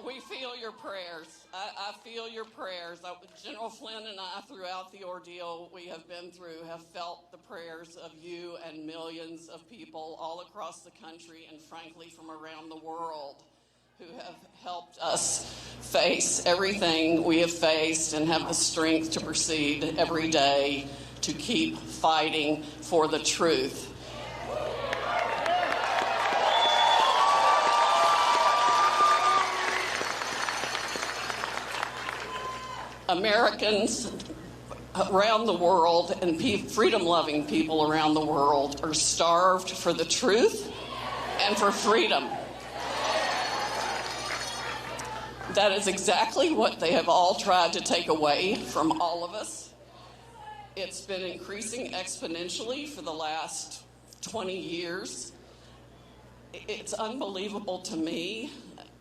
We feel your prayers. I feel your prayers. General Flynn and I, throughout the ordeal we have been through, have felt the prayers of you and millions of people all across the country and, frankly, from around the world who have helped us face everything we have faced and have the strength to proceed every day to keep fighting for the truth. Americans around the world and freedom-loving people around the world are starved for the truth and for freedom. That is exactly what they have all tried to take away from all of us. It's been increasing exponentially for the last 20 years. It's unbelievable to me,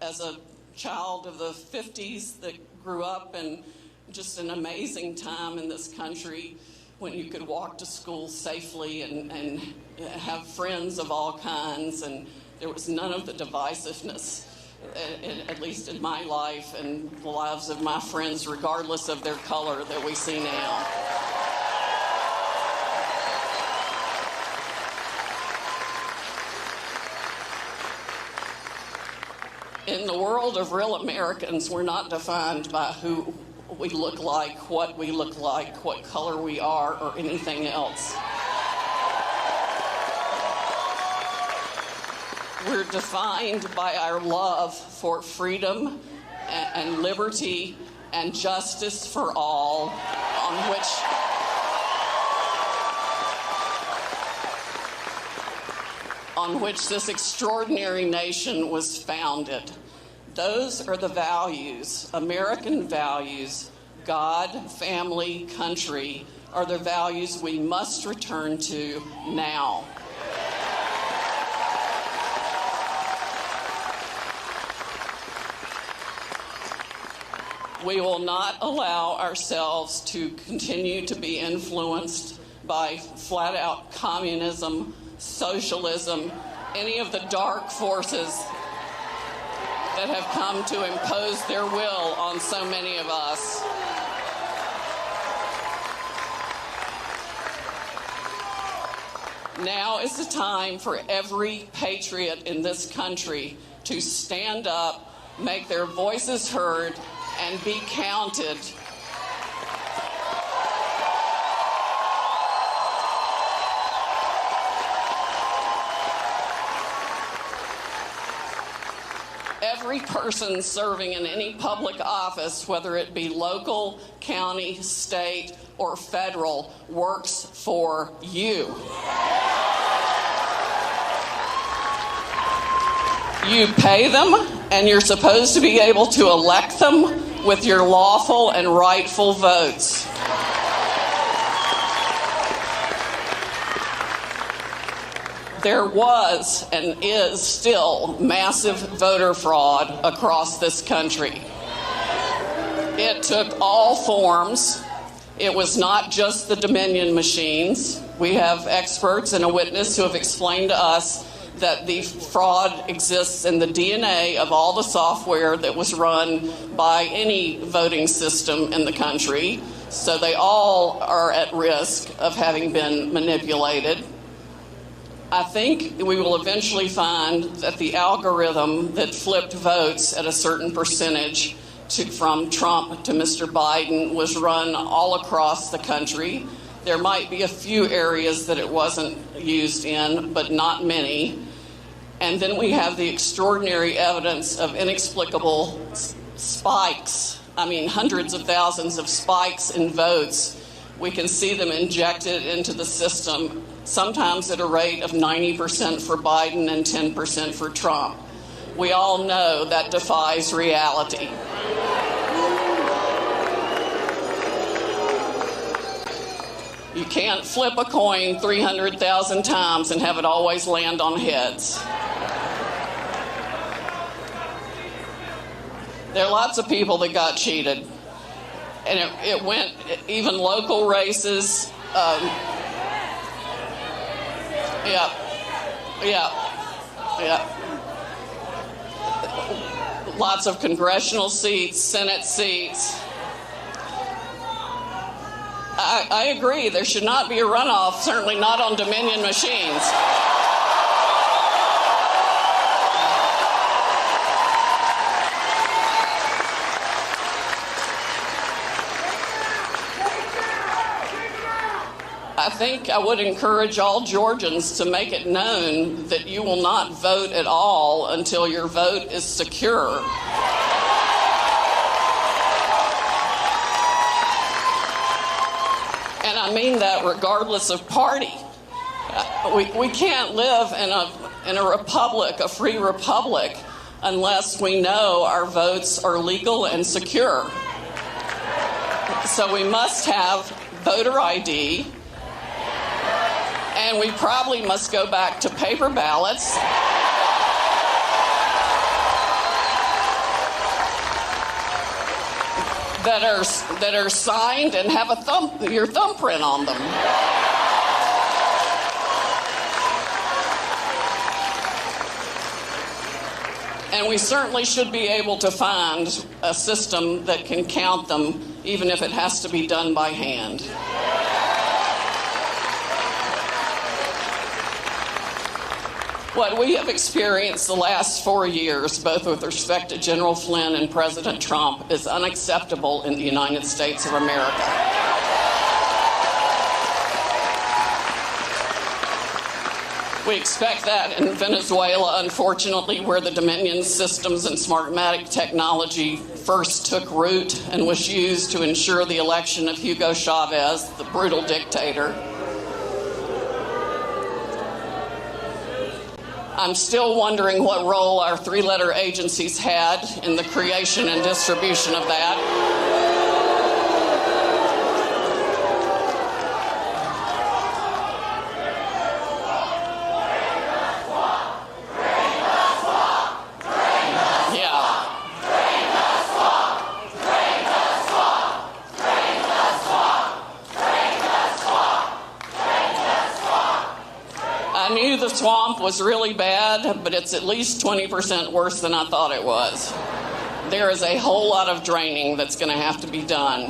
as a child of the 50s that grew up in just an amazing time in this country when you could walk to school safely and have friends of all kinds, and there was none of the divisiveness, at least in my life and the lives of my friends, regardless of their color, that we see now. In the world of real Americans, we're not defined by who we look like, what we look like, what color we are, or anything else. We're defined by our love for freedom and liberty and justice for all, on which this extraordinary nation was founded. Those are the values, American values. God, family, country are the values we must return to now. We will not allow ourselves to continue to be influenced by flat-out communism, socialism, any of the dark forces that have come to impose their will on so many of us. Now is the time for every patriot in this country to stand up, make their voices heard, and be counted. Every person serving in any public office, whether it be local, county, state, or federal, works for you. You pay them, and you're supposed to be able to elect them with your lawful and rightful votes. There was and is still massive voter fraud across this country. It took all forms. It was not just the Dominion machines. We have experts and a witness who have explained to us that the fraud exists in the DNA of all the software that was run by any voting system in the country. So they all are at risk of having been manipulated. I think we will eventually find that the algorithm that flipped votes at a certain percentage from Trump to Mr. Biden was run all across the country. There might be a few areas that it wasn't used in, but not many. And then we have the extraordinary evidence of inexplicable spikes. I mean, hundreds of thousands of spikes in votes. We can see them injected into the system, sometimes at a rate of 90% for Biden and 10% for Trump. We all know that defies reality. You can't flip a coin 300,000 times and have it always land on heads. There are lots of people that got cheated. And it went, even local races, lots of congressional seats, Senate seats. I agree, there should not be a runoff, certainly not on Dominion machines. I think I would encourage all Georgians to make it known that you will not vote at all until your vote is secure. And I mean that regardless of party. We can't live in a republic, a free republic, unless we know our votes are legal and secure. So we must have voter ID, and we probably must go back to paper ballots. That are signed and have your thumbprint on them. And we certainly should be able to find a system that can count them, even if it has to be done by hand. What we have experienced the last 4 years, both with respect to General Flynn and President Trump, is unacceptable in the United States of America. We expect that in Venezuela, unfortunately, where the Dominion systems and Smartmatic technology first took root and was used to ensure the election of Hugo Chavez, the brutal dictator. I'm still wondering what role our three-letter agencies had in the creation and distribution of that. I knew the swamp was really bad, but it's at least 20% worse than I thought it was. There is a whole lot of draining that's going to have to be done.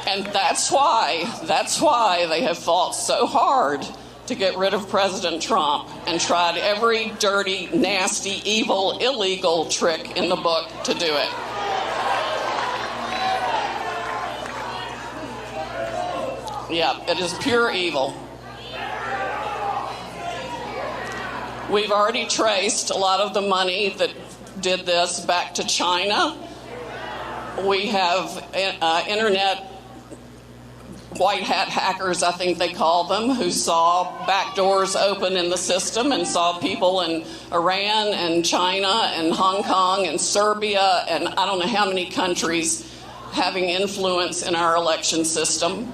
And that's why they have fought so hard to get rid of President Trump and tried every dirty, nasty, evil, illegal trick in the book to do it. Yeah, it is pure evil. We've already traced a lot of the money that did this back to China. We have internet white hat hackers, I think they call them, who saw back doors open in the system and saw people in Iran and China and Hong Kong and Serbia and I don't know how many countries having influence in our election system.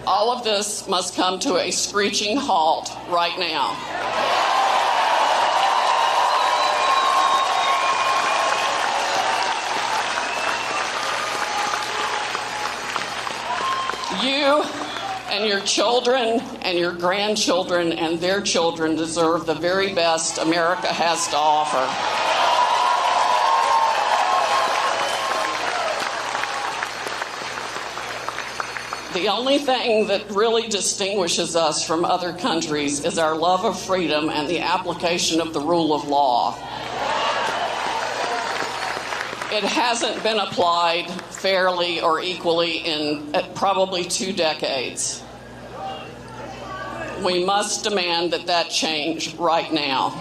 All of this must come to a screeching halt right now. You and your children and your grandchildren and their children deserve the very best America has to offer. The only thing that really distinguishes us from other countries is our love of freedom and the application of the rule of law. It hasn't been applied fairly or equally in probably 2 decades. We must demand that change right now.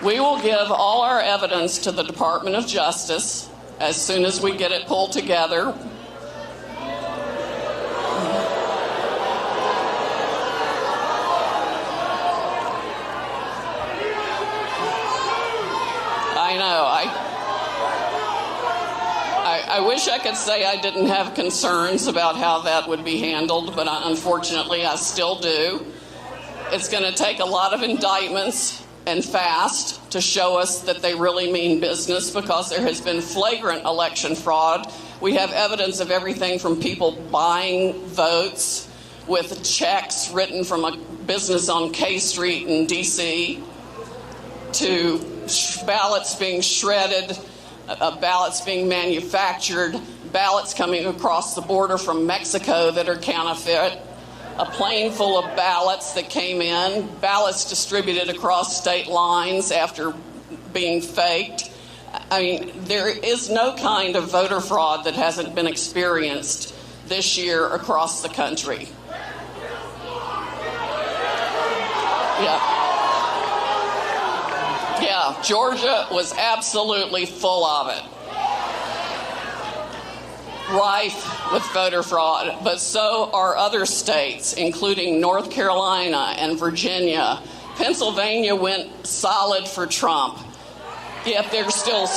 We will give all our evidence to the Department of Justice as soon as we get it pulled together. I know. I wish I could say I didn't have concerns about how that would be handled, but unfortunately I still do. It's going to take a lot of indictments and fast to show us that they really mean business, because there has been flagrant election fraud. We have evidence of everything from people buying votes with checks written from a business on K Street in D.C., to ballots being shredded, ballots being manufactured, ballots coming across the border from Mexico that are counterfeit, a plane full of ballots that came in, ballots distributed across state lines after being faked. I mean, there is no kind of voter fraud that hasn't been experienced this year across the country. Yeah, Georgia was absolutely full of it. Rife with voter fraud, but so are other states, including North Carolina and Virginia. Pennsylvania went solid for Trump, yet they're still,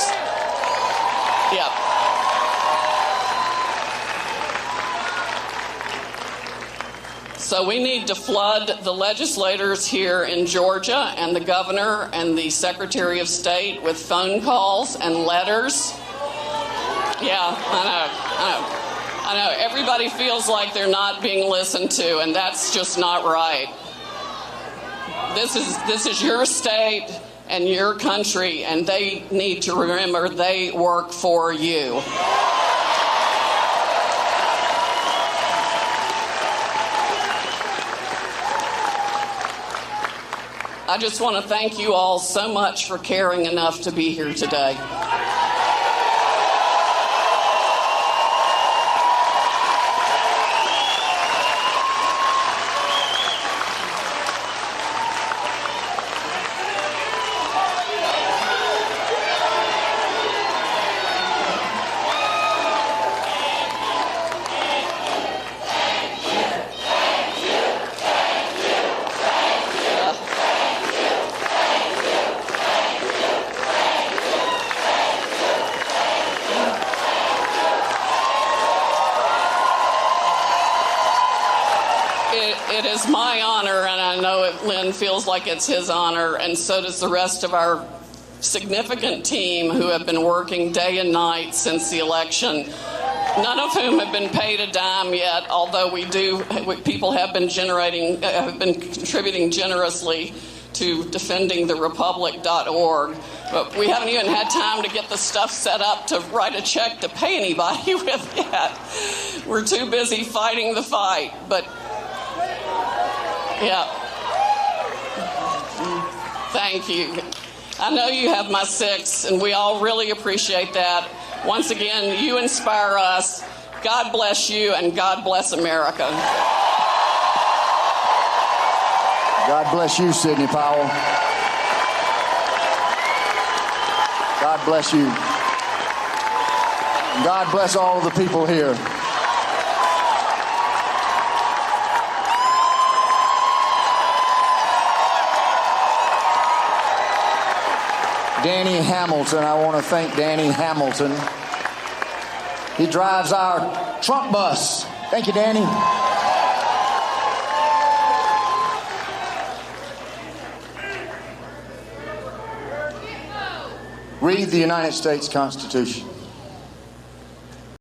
So we need to flood the legislators here in Georgia and the governor and the Secretary of State with phone calls and letters. Yeah, I know. Everybody feels like they're not being listened to, and that's just not right. This is your state and your country, and they need to remember they work for you. I just want to thank you all so much for caring enough to be here today. It is my honor, and I know Lynn feels like it's his honor, and so does the rest of our significant team who have been working day and night since the election, none of whom have been paid a dime yet, although people have been contributing generously to defending the republic.org. But we haven't even had time to get the stuff set up to write a check to pay anybody with yet. We're too busy fighting the fight, but yeah. Thank you. I know you have my six, and we all really appreciate that. Once again, you inspire us. God bless you, and God bless America. God bless you, Sidney Powell. God bless you. God bless all of the people here. Danny Hamilton, I want to thank Danny Hamilton. He drives our Trump bus. Thank you, Danny. Read the United States Constitution.